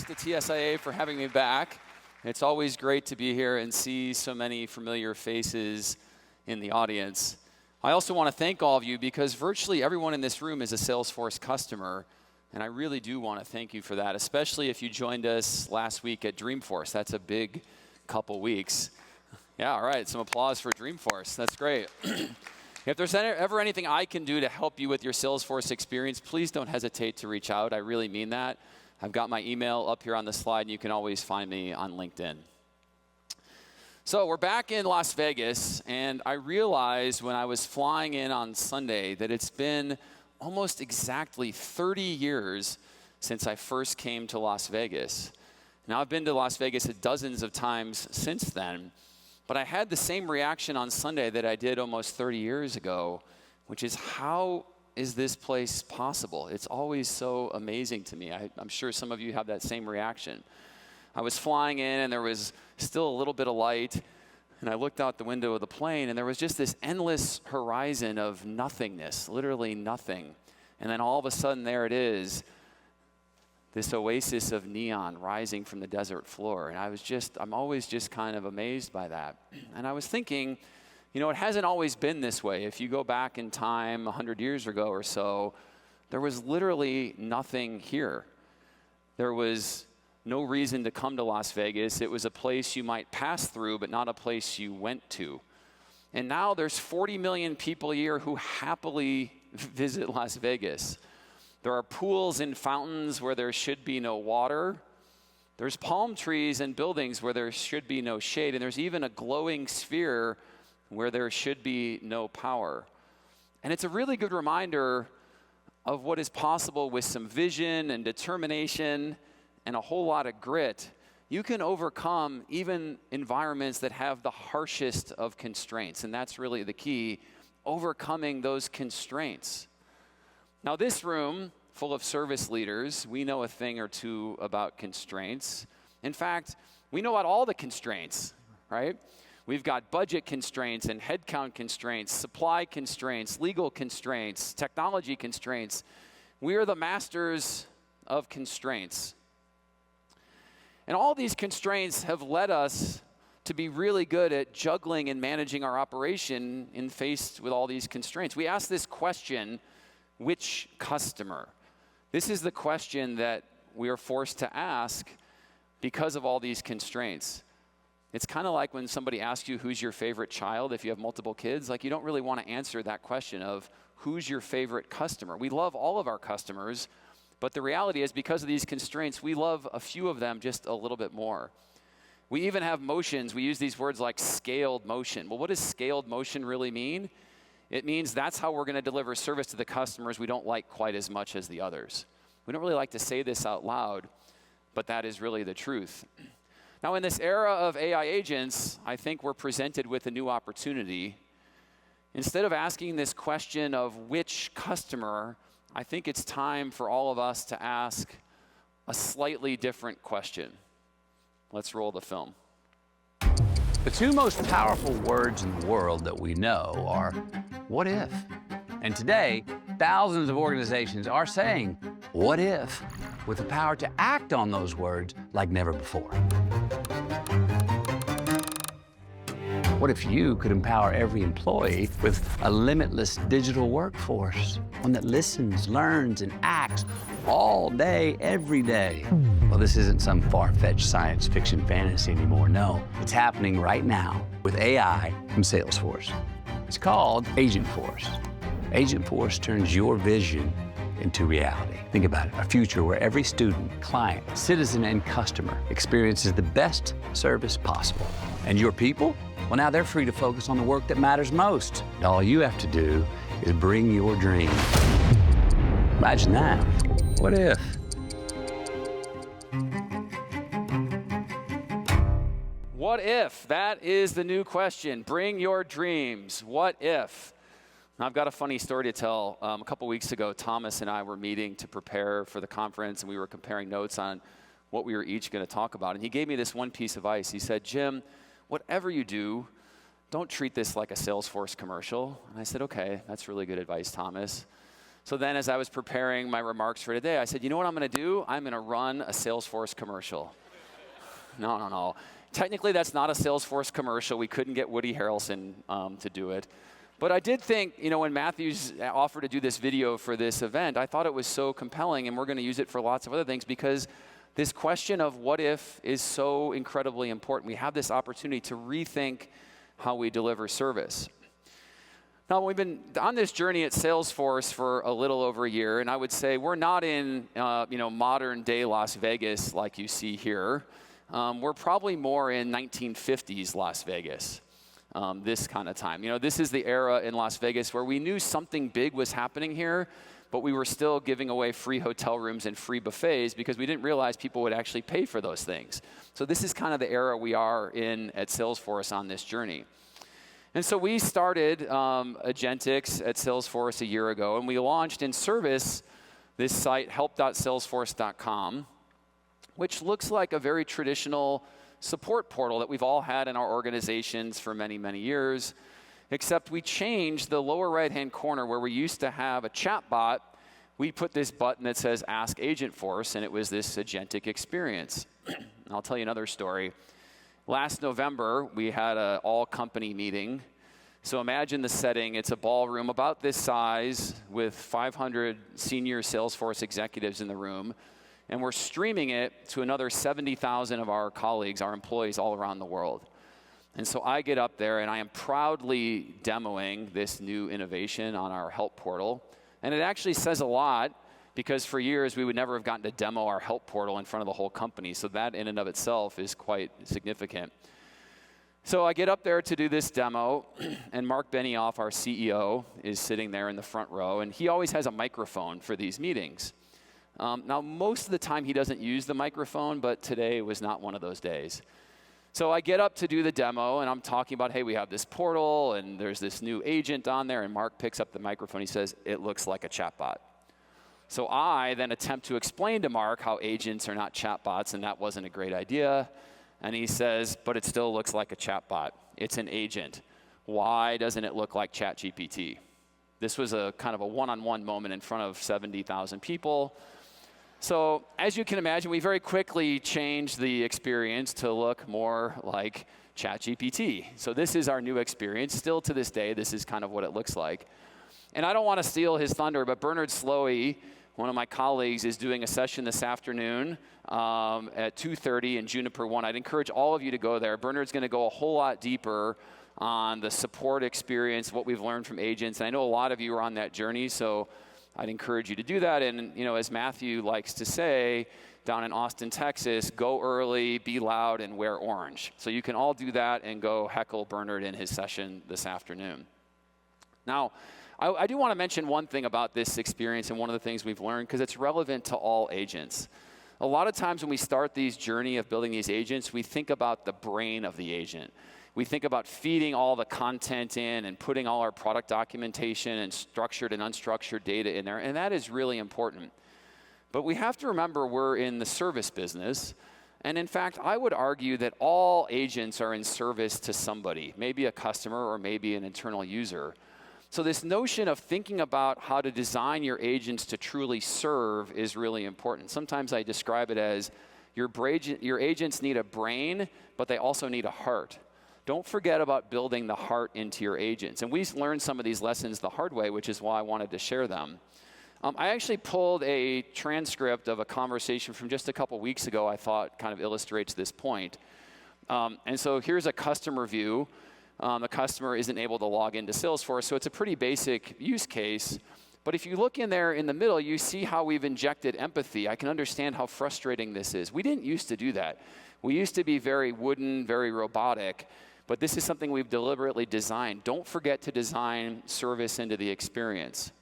thanks to TSIA for having me back. It's always great to be here and see so many familiar faces in the audience. I also want to thank all of you because virtually everyone in this room is a Salesforce customer, and I really do want to thank you for that, especially if you joined us last week at Dreamforce. That's a big couple weeks. Yeah, all right, some applause for Dreamforce. That's great. If there's ever anything I can do to help you with your Salesforce experience, please don't hesitate to reach out. I really mean that. I've got my email up here on the slide, and you can always find me on LinkedIn. So we're back in Las Vegas, and I realized when I was flying in on Sunday that it's been almost exactly 30 years since I first came to Las Vegas. Now, I've been to Las Vegas dozens of times since then, but I had the same reaction on Sunday that I did almost 30 years ago, which is, how is this place possible? It's always so amazing to me. I'm sure some of you have that same reaction. I was flying in, and there was still a little bit of light, and I looked out the window of the plane, and there was just this endless horizon of nothingness, literally nothing. And then all of a sudden, there it is, this oasis of neon rising from the desert floor. And I'm always just kind of amazed by that. And I was thinking, you know, it hasn't always been this way. If you go back in time 100 years ago or so, there was literally nothing here. There was no reason to come to Las Vegas. It was a place you might pass through, but not a place you went to. And now there's 40 million people a year who happily visit Las Vegas. There are pools and fountains where there should be no water. There's palm trees and buildings where there should be no shade. And there's even a glowing sphere where there should be no power. And it's a really good reminder of what is possible with some vision and determination and a whole lot of grit. You can overcome even environments that have the harshest of constraints. And that's really the key, overcoming those constraints. Now, this room, full of service leaders, we know a thing or two about constraints. In fact, we know about all the constraints, right? We've got budget constraints and headcount constraints, supply constraints, legal constraints, technology constraints. We are the masters of constraints. And all these constraints have led us to be really good at juggling and managing our operation in faced with all these constraints. We ask this question, which customer? This is the question that we are forced to ask because of all these constraints. It's kind of like when somebody asks you who's your favorite child if you have multiple kids. Like, you don't really want to answer that question of who's your favorite customer. We love all of our customers, but the reality is because of these constraints, we love a few of them just a little bit more. We even have motions. We use these words like scaled motion. Well, what does scaled motion really mean? It means that's how we're going to deliver service to the customers we don't like quite as much as the others. We don't really like to say this out loud, but that is really the truth. Now, in this era of AI agents, I think we're presented with a new opportunity. Instead of asking this question of which customer, I think it's time for all of us to ask a slightly different question. Let's roll the film. The two most powerful words in the world that we know are, what if? And today, thousands of organizations are saying, what if? With the power to act on those words like never before. What if you could empower every employee with a limitless digital workforce? One that listens, learns, and acts all day, every day. Well, this isn't some far-fetched science fiction fantasy anymore. No, it's happening right now with AI from Salesforce. It's called Agentforce. Agentforce turns your vision into reality. Think about it, a future where every student, client, citizen, and customer experiences the best service possible. And your people? Well, now they're free to focus on the work that matters most. And all you have to do is bring your dream. Imagine that. What if? What if? That is the new question. Bring your dreams. What if? Now, I've got a funny story to tell. A couple weeks ago, Thomas and I were meeting to prepare for the conference, and we were comparing notes on what we were each going to talk about. And he gave me this one piece of advice. He said, Jim, whatever you do, don't treat this like a Salesforce commercial. And I said, okay, that's really good advice, Thomas. So then as I was preparing my remarks for today, I said, you know what I'm going to do? I'm going to run a Salesforce commercial. No. Technically, that's not a Salesforce commercial. We couldn't get Woody Harrelson to do it. But I did think, when Matthew's offered to do this video for this event, I thought it was so compelling, and we're going to use it for lots of other things, because this question of what if is so incredibly important. We have this opportunity to rethink how we deliver service. Now, we've been on this journey at Salesforce for a little over a year, and I would say we're not in modern day Las Vegas like you see here. We're probably more in 1950s Las Vegas, this kind of time. This is the era in Las Vegas where we knew something big was happening here, but we were still giving away free hotel rooms and free buffets because we didn't realize people would actually pay for those things. So this is kind of the era we are in at Salesforce on this journey. And so we started Agentics at Salesforce a year ago, and we launched in service this site, help.salesforce.com, which looks like a very traditional support portal that we've all had in our organizations for many, many years, except we changed the lower right-hand corner where we used to have a chat bot. We put this button that says Ask Agentforce, and it was this agentic experience. I'll tell you another story. Last November, we had an all-company meeting. So imagine the setting. It's a ballroom about this size with 500 senior Salesforce executives in the room. And we're streaming it to another 70,000 of our colleagues, our employees all around the world. And so I get up there, and I am proudly demoing this new innovation on our help portal. And it actually says a lot, because for years we would never have gotten to demo our help portal in front of the whole company. So that in and of itself is quite significant. So I get up there to do this demo, and Mark Benioff, our CEO, is sitting there in the front row. And he always has a microphone for these meetings. Now, most of the time he doesn't use the microphone, but today was not one of those days. So I get up to do the demo, and I'm talking about, hey, we have this portal, and there's this new agent on there, and Mark picks up the microphone. He says, it looks like a chatbot. So I then attempt to explain to Mark how agents are not chatbots, and that wasn't a great idea. And he says, but it still looks like a chatbot. It's an agent. Why doesn't it look like ChatGPT? This was a kind of a one-on-one moment in front of 70,000 people. So as you can imagine, we very quickly changed the experience to look more like ChatGPT. So this is our new experience. Still to this day, this is kind of what it looks like. And I don't want to steal his thunder, but Bernard Slowey, one of my colleagues, is doing a session this afternoon at 2:30 in Juniper 1. I'd encourage all of you to go there. Bernard's going to go a whole lot deeper on the support experience, what we've learned from agents. And I know a lot of you are on that journey, so I'd encourage you to do that. And as Matthew likes to say, down in Austin, Texas, go early, be loud, and wear orange. So you can all do that and go heckle Bernard in his session this afternoon. Now, I do want to mention one thing about this experience and one of the things we've learned, because it's relevant to all agents. A lot of times when we start these journey of building these agents, we think about the brain of the agent. We think about feeding all the content in and putting all our product documentation and structured and unstructured data in there, and that is really important. But we have to remember we're in the service business, and in fact, I would argue that all agents are in service to somebody, maybe a customer or maybe an internal user. So this notion of thinking about how to design your agents to truly serve is really important. Sometimes I describe it as your agents need a brain, but they also need a heart. Don't forget about building the heart into your agents. And we learned some of these lessons the hard way, which is why I wanted to share them. I actually pulled a transcript of a conversation from just a couple weeks ago I thought kind of illustrates this point. And so here's a customer view. The customer isn't able to log into Salesforce, so it's a pretty basic use case. But if you look in there in the middle, you see how we've injected empathy. I can understand how frustrating this is. We didn't used to do that. We used to be very wooden, very robotic, but this is something we've deliberately designed. Don't forget to design service into the experience.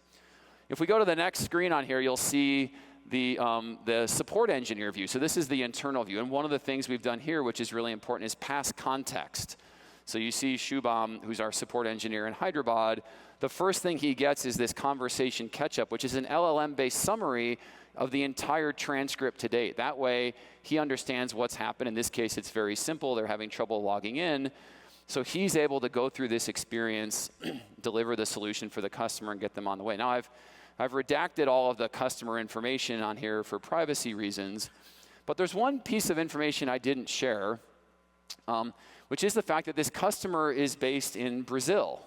If we go to the next screen on here, you'll see the support engineer view. So this is the internal view. And one of the things we've done here, which is really important, is pass context. So you see Shubham, who's our support engineer in Hyderabad. The first thing he gets is this conversation catch-up, which is an LLM-based summary of the entire transcript to date. That way, he understands what's happened. In this case, it's very simple. They're having trouble logging in. So he's able to go through this experience, deliver the solution for the customer, and get them on the way. Now, I've redacted all of the customer information on here for privacy reasons, but there's one piece of information I didn't share, which is the fact that this customer is based in Brazil.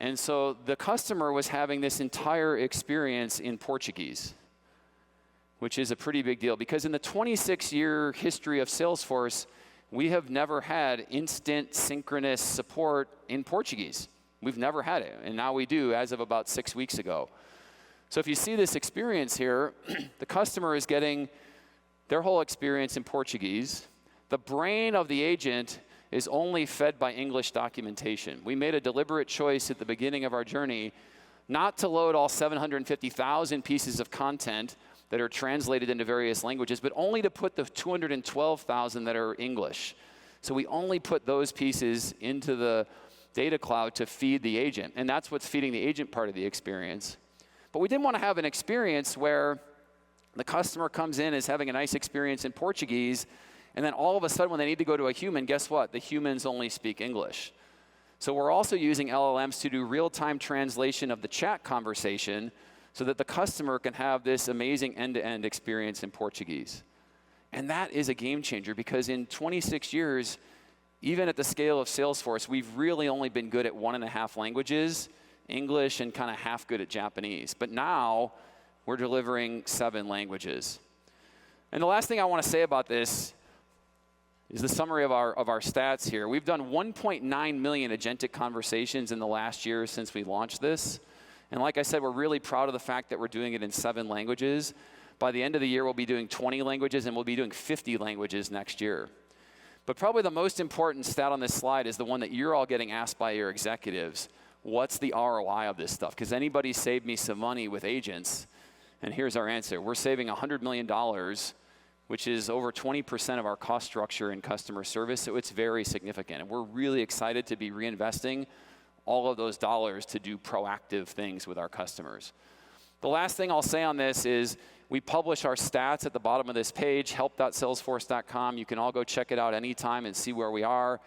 And so the customer was having this entire experience in Portuguese, which is a pretty big deal, because in the 26-year history of Salesforce, we have never had instant synchronous support in Portuguese. We've never had it, and now we do as of about 6 weeks ago. So if you see this experience here, the customer is getting their whole experience in Portuguese. The brain of the agent is only fed by English documentation. We made a deliberate choice at the beginning of our journey not to load all 750,000 pieces of content that are translated into various languages, but only to put the 212,000 that are English. So we only put those pieces into the data cloud to feed the agent, and that's what's feeding the agent part of the experience. But we didn't want to have an experience where the customer comes in as having a nice experience in Portuguese, and then all of a sudden when they need to go to a human, guess what? The humans only speak English. So we're also using LLMs to do real-time translation of the chat conversation so that the customer can have this amazing end-to-end experience in Portuguese. And that is a game changer, because in 26 years, even at the scale of Salesforce, we've really only been good at 1.5 languages, English and kind of half good at Japanese. But now we're delivering 7 languages. And the last thing I want to say about this is the summary of our stats here. We've done 1.9 million agentic conversations in the last year since we launched this. And like I said, we're really proud of the fact that we're doing it in 7 languages. By the end of the year, we'll be doing 20 languages, and we'll be doing 50 languages next year. But probably the most important stat on this slide is the one that you're all getting asked by your executives. What's the ROI of this stuff? Because anybody saved me some money with agents? And here's our answer. We're saving $100 million, which is over 20% of our cost structure in customer service, so it's very significant. And we're really excited to be reinvesting all of those dollars to do proactive things with our customers. The last thing I'll say on this is we publish our stats at the bottom of this page, help.salesforce.com. You can all go check it out anytime and see where we are.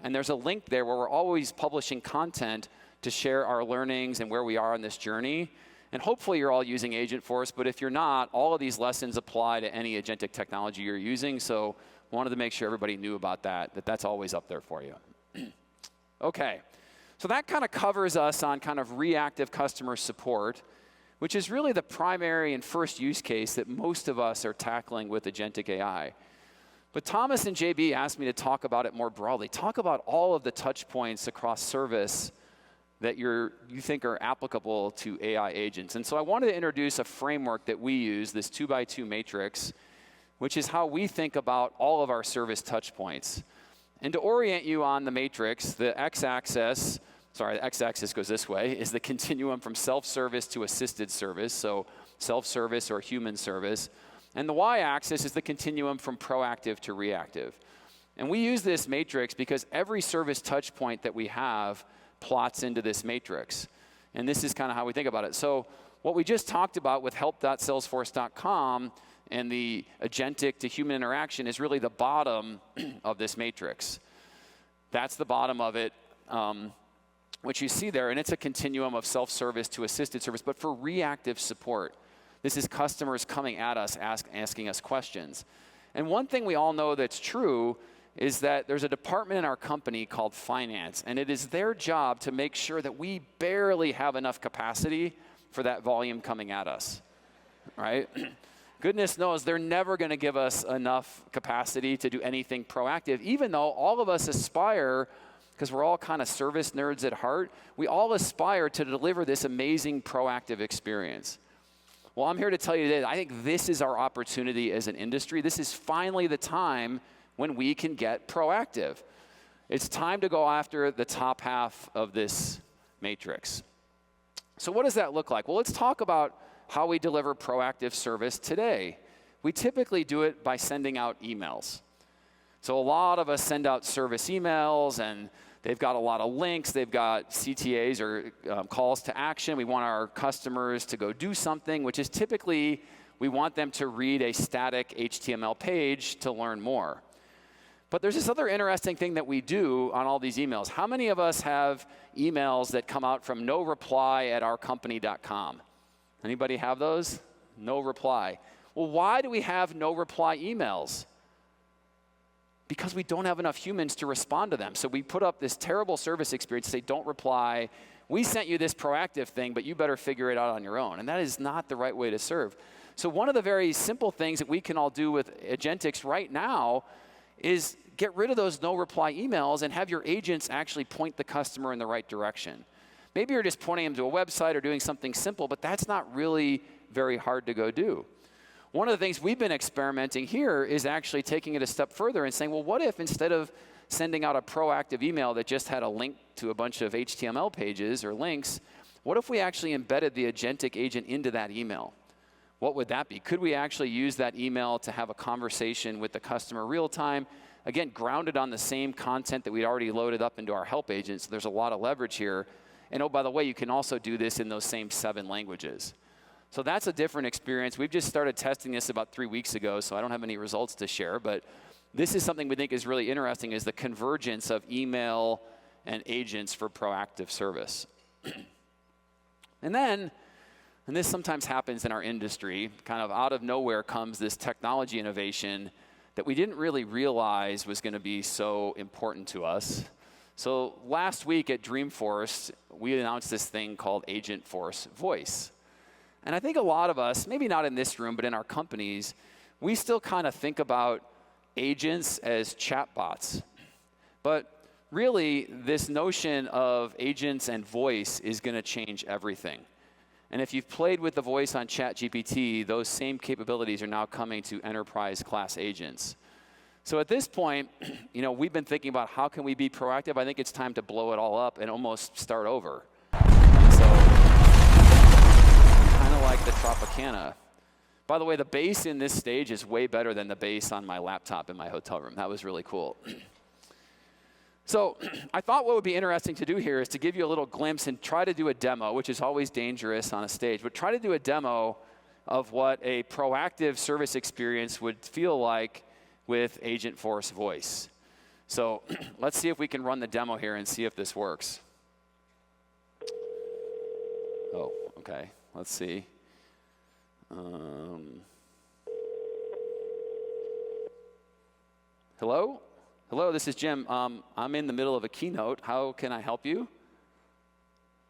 And there's a link there where we're always publishing content to share our learnings and where we are on this journey. And hopefully you're all using Agentforce, but if you're not, all of these lessons apply to any agentic technology you're using. So wanted to make sure everybody knew about that's always up there for you. Okay. So that kind of covers us on kind of reactive customer support, which is really the primary and first use case that most of us are tackling with agentic AI. But Thomas and JB asked me to talk about it more broadly. Talk about all of the touch points across service that you think are applicable to AI agents. And so I wanted to introduce a framework that we use, this 2x2 matrix, which is how we think about all of our service touch points. And to orient you on the matrix, the x-axis goes this way, is the continuum from self-service to assisted service, so self-service or human service. And the y-axis is the continuum from proactive to reactive. And we use this matrix because every service touch point that we have plots into this matrix. And this is kind of how we think about it. So what we just talked about with help.salesforce.com and the agentic to human interaction is really the bottom of this matrix. That's the bottom of it. Which you see there, and it's a continuum of self-service to assisted service, but for reactive support. This is customers coming at us, asking us questions. And one thing we all know that's true is that there's a department in our company called finance, and it is their job to make sure that we barely have enough capacity for that volume coming at us, right? Goodness knows they're never going to give us enough capacity to do anything proactive, even though all of us aspire, because we're all kind of service nerds at heart, we all aspire to deliver this amazing proactive experience. Well, I'm here to tell you today that I think this is our opportunity as an industry. This is finally the time when we can get proactive. It's time to go after the top half of this matrix. So what does that look like? Well, let's talk about how we deliver proactive service today. We typically do it by sending out emails. So a lot of us send out service emails, and they've got a lot of links. They've got CTAs or calls to action. We want our customers to go do something, which is typically we want them to read a static HTML page to learn more. But there's this other interesting thing that we do on all these emails. How many of us have emails that come out from noreply@ourcompany.com? Anybody have those? No reply. Well, why do we have no reply emails? Because we don't have enough humans to respond to them. So we put up this terrible service experience, say, don't reply. We sent you this proactive thing, but you better figure it out on your own. And that is not the right way to serve. So one of the very simple things that we can all do with agentics right now is get rid of those no reply emails and have your agents actually point the customer in the right direction. Maybe you're just pointing them to a website or doing something simple, but that's not really very hard to go do. One of the things we've been experimenting here is actually taking it a step further and saying, well, what if instead of sending out a proactive email that just had a link to a bunch of HTML pages or links, what if we actually embedded the agentic agent into that email? What would that be? Could we actually use that email to have a conversation with the customer real time? Again, grounded on the same content that we'd already loaded up into our help agent, so there's a lot of leverage here. And oh, by the way, you can also do this in those same 7 languages. So that's a different experience. We've just started testing this about 3 weeks ago, so I don't have any results to share, but this is something we think is really interesting, is the convergence of email and agents for proactive service. And then, and this sometimes happens in our industry, kind of out of nowhere comes this technology innovation that we didn't really realize was going to be so important to us. So last week at Dreamforce, we announced this thing called Agentforce Voice. And I think a lot of us, maybe not in this room, but in our companies, we still kind of think about agents as chatbots. But really, this notion of agents and voice is going to change everything. And if you've played with the voice on ChatGPT, those same capabilities are now coming to enterprise-class agents. So at this point, we've been thinking about how can we be proactive. I think it's time to blow it all up and almost start over. So, kind of like the Tropicana. By the way, the bass in this stage is way better than the bass on my laptop in my hotel room. That was really cool. So I thought what would be interesting to do here is to give you a little glimpse and try to do a demo, which is always dangerous on a stage, but try to do a demo of what a proactive service experience would feel like with Agentforce Voice. So let's see if we can run the demo here and see if this works. Oh, okay. Let's see. Hello? Hello, this is Jim. I'm in the middle of a keynote. How can I help you?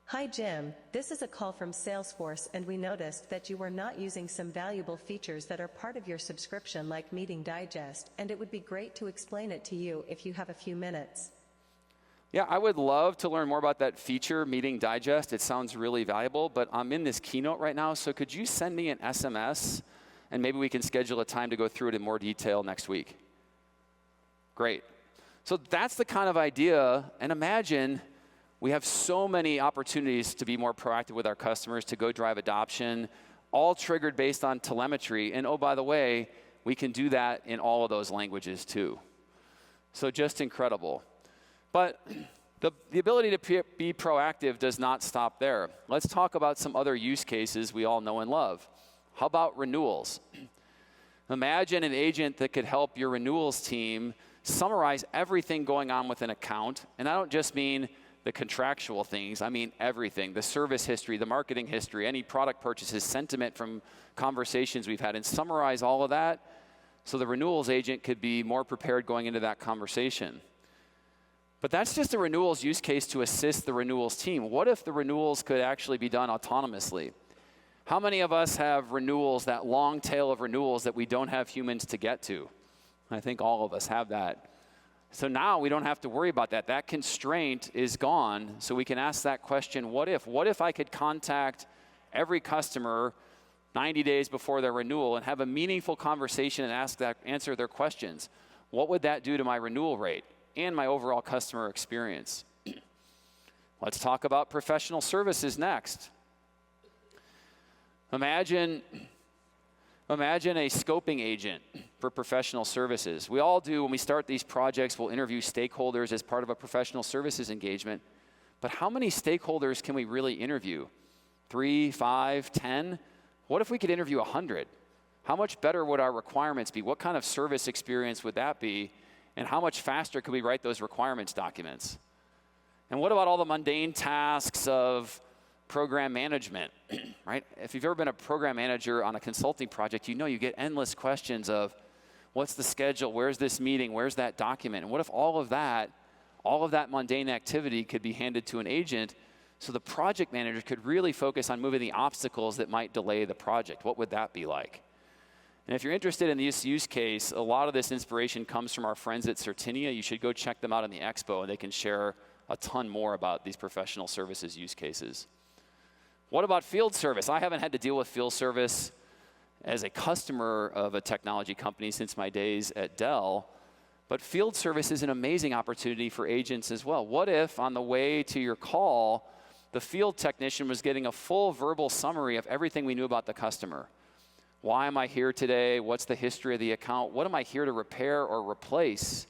Hi, Jim. This is a call from Salesforce, and we noticed that you were not using some valuable features that are part of your subscription, like Meeting Digest, and it would be great to explain it to you if you have a few minutes. Yeah, I would love to learn more about that feature, Meeting Digest. It sounds really valuable, but I'm in this keynote right now, so could you send me an SMS, and maybe we can schedule a time to go through it in more detail next week? Great. So that's the kind of idea, and imagine we have so many opportunities to be more proactive with our customers, to go drive adoption, all triggered based on telemetry. And oh, by the way, we can do that in all of those languages too. So just incredible. But the ability to be proactive does not stop there. Let's talk about some other use cases we all know and love. How about renewals? Imagine an agent that could help your renewals team summarize everything going on with an account. And I don't just mean the contractual things, I mean everything, the service history, the marketing history, any product purchases, sentiment from conversations we've had, and summarize all of that so the renewals agent could be more prepared going into that conversation. But that's just a renewals use case to assist the renewals team. What if the renewals could actually be done autonomously? How many of us have renewals, that long tail of renewals that we don't have humans to get to? I think all of us have that. So now we don't have to worry about that. That constraint is gone, so we can ask that question, what if? What if I could contact every customer 90 days before their renewal and have a meaningful conversation and answer their questions? What would that do to my renewal rate and my overall customer experience? Let's talk about professional services next. Imagine a scoping agent for professional services. We all do, when we start these projects, we'll interview stakeholders as part of a professional services engagement. But how many stakeholders can we really interview? 3, 5, 10? What if we could interview 100? How much better would our requirements be? What kind of service experience would that be? And how much faster could we write those requirements documents? And what about all the mundane tasks of program management, right? If you've ever been a program manager on a consulting project, you know you get endless questions of what's the schedule, where's this meeting, where's that document? And what if all of that mundane activity could be handed to an agent so the project manager could really focus on moving the obstacles that might delay the project? What would that be like? And if you're interested in this use case, a lot of this inspiration comes from our friends at Certinia. You should go check them out on the expo, and they can share a ton more about these professional services use cases. What about field service? I haven't had to deal with field service as a customer of a technology company since my days at Dell, but field service is an amazing opportunity for agents as well. What if on the way to your call, the field technician was getting a full verbal summary of everything we knew about the customer? Why am I here today? What's the history of the account? What am I here to repair or replace?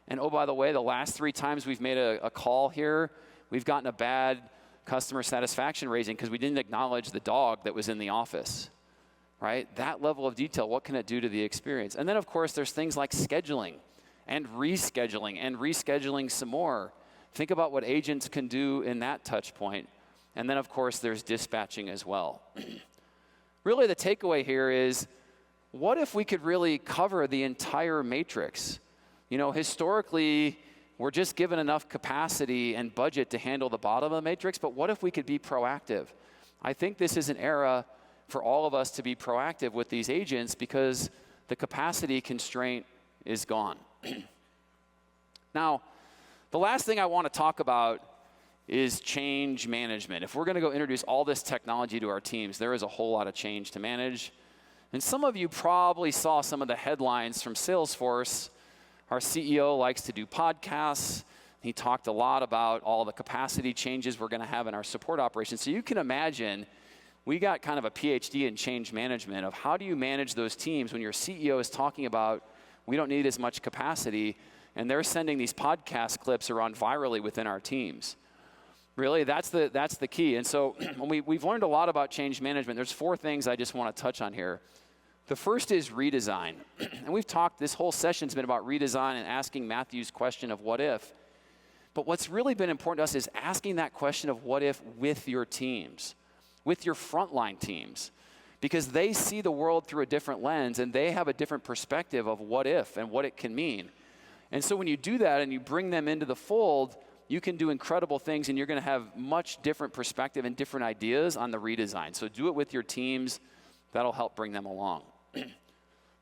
And oh, by the way, the last 3 times we've made a call here, we've gotten a bad customer satisfaction rating because we didn't acknowledge the dog that was in the office, right? That level of detail, what can it do to the experience? And then, of course, there's things like scheduling and rescheduling some more. Think about what agents can do in that touch point. And then, of course, there's dispatching as well. Really, the takeaway here is, what if we could really cover the entire matrix? You know, historically, we're just given enough capacity and budget to handle the bottom of the matrix, but what if we could be proactive? I think this is an era for all of us to be proactive with these agents because the capacity constraint is gone. Now, the last thing I want to talk about is change management. If we're going to go introduce all this technology to our teams, there is a whole lot of change to manage. And some of you probably saw some of the headlines from Salesforce. Our CEO likes to do podcasts. He talked a lot about all the capacity changes we're going to have in our support operations. So you can imagine we got kind of a PhD in change management of how do you manage those teams when your CEO is talking about we don't need as much capacity, and they're sending these podcast clips around virally within our teams. Really, that's the key. And so when we've learned a lot about change management. There's 4 things I just want to touch on here. The first is redesign. And we've talked, this whole session's been about redesign and asking Matthew's question of what if. But what's really been important to us is asking that question of what if with your teams, with your frontline teams, because they see the world through a different lens and they have a different perspective of what if and what it can mean. And so when you do that and you bring them into the fold, you can do incredible things and you're going to have much different perspective and different ideas on the redesign. So do it with your teams. That'll help bring them along.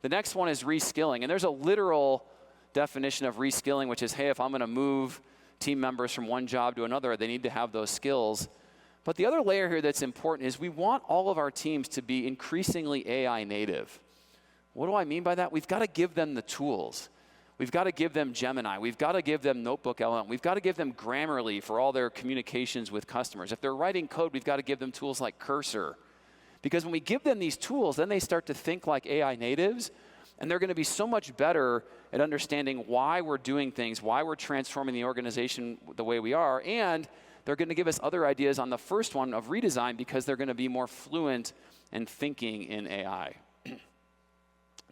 The next one is reskilling. And there's a literal definition of reskilling, which is, hey, if I'm going to move team members from one job to another, they need to have those skills. But the other layer here that's important is we want all of our teams to be increasingly AI native. What do I mean by that? We've got to give them the tools. We've got to give them Gemini. We've got to give them Notebook LM. We've got to give them Grammarly for all their communications with customers. If they're writing code, we've got to give them tools like Cursor. Because when we give them these tools, then they start to think like AI natives, and they're going to be so much better at understanding why we're doing things, why we're transforming the organization the way we are, and they're going to give us other ideas on the first one of redesign because they're going to be more fluent in thinking in AI.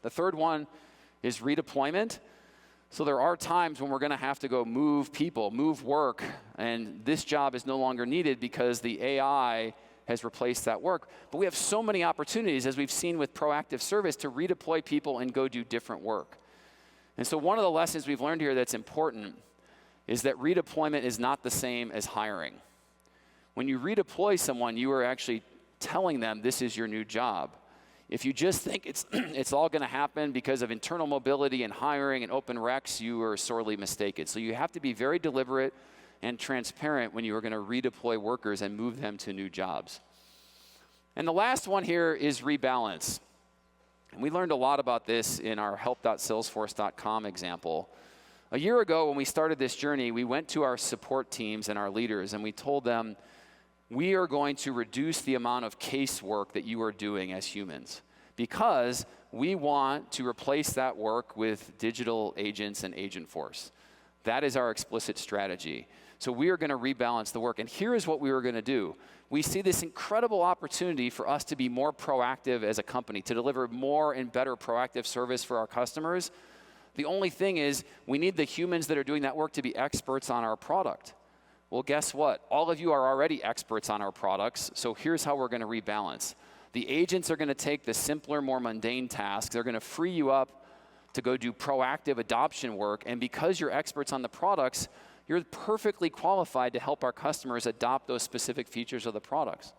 The third one is redeployment. So there are times when we're going to have to go move people, move work, and this job is no longer needed because the AI has replaced that work. But we have so many opportunities, as we've seen with proactive service, to redeploy people and go do different work. And so one of the lessons we've learned here that's important is that redeployment is not the same as hiring. When you redeploy someone, you are actually telling them this is your new job. If you just think it's all going to happen because of internal mobility and hiring and open recs, you are sorely mistaken. So you have to be very deliberate and transparent when you are going to redeploy workers and move them to new jobs. And the last one here is rebalance. And we learned a lot about this in our help.salesforce.com example. A year ago when we started this journey, we went to our support teams and our leaders and we told them, we are going to reduce the amount of casework that you are doing as humans because we want to replace that work with digital agents and Agentforce. That is our explicit strategy. So we are going to rebalance the work. And here is what we were going to do. We see this incredible opportunity for us to be more proactive as a company, to deliver more and better proactive service for our customers. The only thing is we need the humans that are doing that work to be experts on our product. Well, guess what? All of you are already experts on our products, so here's how we're going to rebalance. The agents are going to take the simpler, more mundane tasks. They're going to free you up to go do proactive adoption work, and because you're experts on the products, you're perfectly qualified to help our customers adopt those specific features of the products.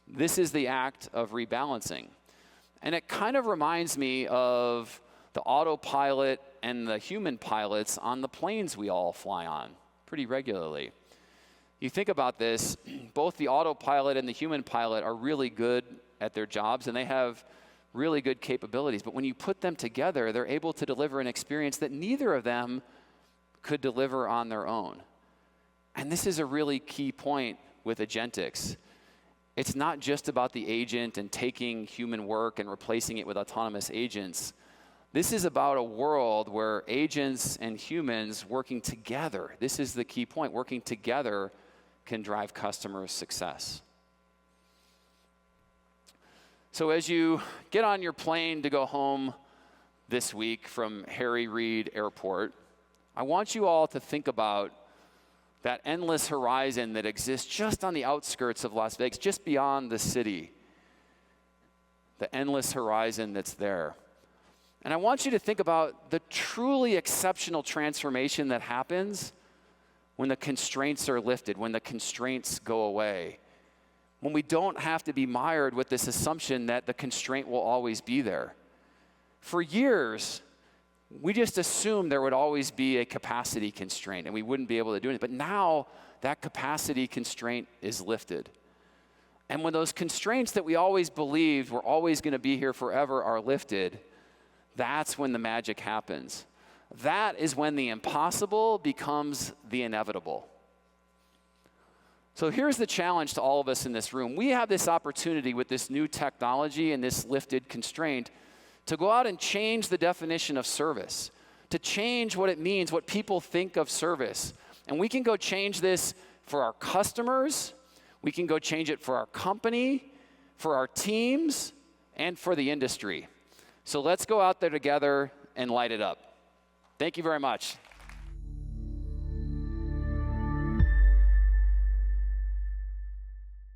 This is the act of rebalancing. And it kind of reminds me of the autopilot and the human pilots on the planes we all fly on pretty regularly. You think about this, both the autopilot and the human pilot are really good at their jobs, and they have really good capabilities. But when you put them together, they're able to deliver an experience that neither of them could deliver on their own. And this is a really key point with agentics. It's not just about the agent and taking human work and replacing it with autonomous agents. This is about a world where agents and humans working together, this is the key point, working together can drive customer success. So as you get on your plane to go home this week from Harry Reid Airport, I want you all to think about that endless horizon that exists just on the outskirts of Las Vegas, just beyond the city. The endless horizon that's there. And I want you to think about the truly exceptional transformation that happens when the constraints are lifted, when the constraints go away. When we don't have to be mired with this assumption that the constraint will always be there. For years, we just assumed there would always be a capacity constraint and we wouldn't be able to do anything. But now that capacity constraint is lifted. And when those constraints that we always believed were always going to be here forever are lifted, that's when the magic happens. That is when the impossible becomes the inevitable. So here's the challenge to all of us in this room. We have this opportunity with this new technology and this lifted constraint to go out and change the definition of service, to change what it means, what people think of service. And we can go change this for our customers, we can go change it for our company, for our teams, and for the industry. So let's go out there together and light it up. Thank you very much.